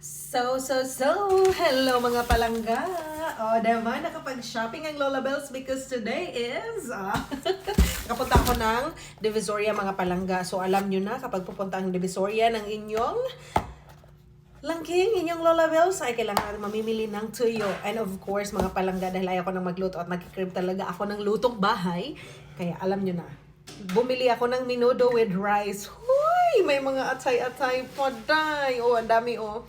Hello mga palangga! O, diba, nakapag-shopping ang Lola Bells because today is, nakapunta ako ng Divisoria mga palangga. So, alam nyo na, kapag pupunta ang Divisoria ng inyong langking, inyong Lola Bells, ay kailangan mamimili ng tuyo. And of course, mga palangga, dahil ayaw ko nang magluto at nagkikrib talaga ako ng lutong bahay, kaya alam nyo na, bumili ako ng menudo with rice. Huy! May mga atay-atay pa, day. Oh, ang dami, oh.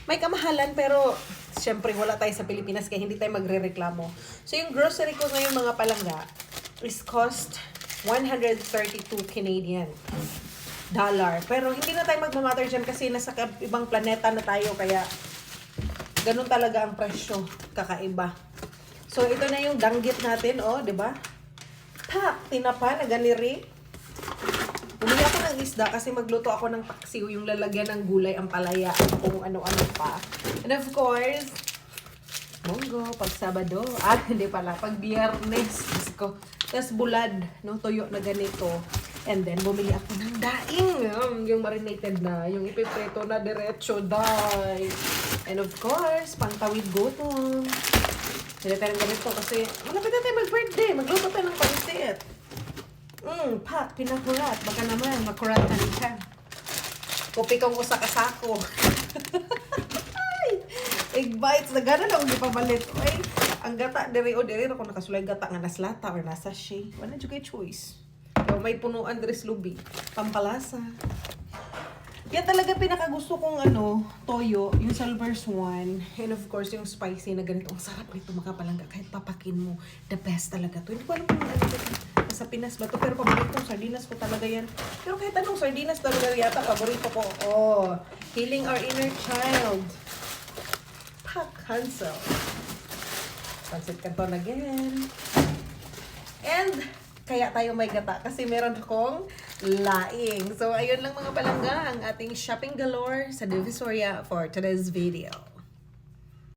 May kamahalan, pero syempre wala tayo sa Pilipinas kaya hindi tayo magre-reklamo. So, yung grocery ko ngayon, mga palangga, is cost 132 Canadian dollar. Pero hindi na tayo magmamatter dyan kasi nasa ibang planeta na tayo, kaya ganun talaga ang presyo, kakaiba. So, ito na yung danggit natin, oh, di ba? Tinapa na ganiri. Bumili ako ng isda kasi magluto ako ng paksiw, yung lalagyan ng gulay, ang palaya, kung ano-ano pa. And of course, munggo, pag Sabado, hindi pala, pag Biyernes, ko. Tapos bulad, no, tuyo na ganito. And then, bumili ako ng daing, yung marinated na, yung ipipreto na diretso, day. And of course, pangtawid gutom. Hindi tayo ng ganito kasi malapit na tayo mag-birthday. Magluto tayo ng pansit. Pinakurat. Baka naman, makuratan ka. Kopi kong usa ka sako. Egg bites. Nagana lang, hindi pa balit. Ay, ang gata, diri ako nakasulay gata nga naslata or nasa shea. Wala dyan kayo choice. So, may punuan diri lubi. Pampalasa. Yan talaga pinakagusto kong toyo, yung Salvers one. And of course, yung spicy na ganito. Ang sarap nito makapalangga. Kahit papakin mo, the best talaga to. Hindi ko alam kung sa Pinas ba to. Pero paborito kong sardinas ko talaga yan. Pero kahit anong sardinas talaga yata, paborito ko. Oh, healing our inner child. Pak Hansel. Pansit Canton again. And kaya tayo may gata kasi meron akong laing. So, ayun lang mga palangga ang ating shopping galore sa Divisoria for today's video.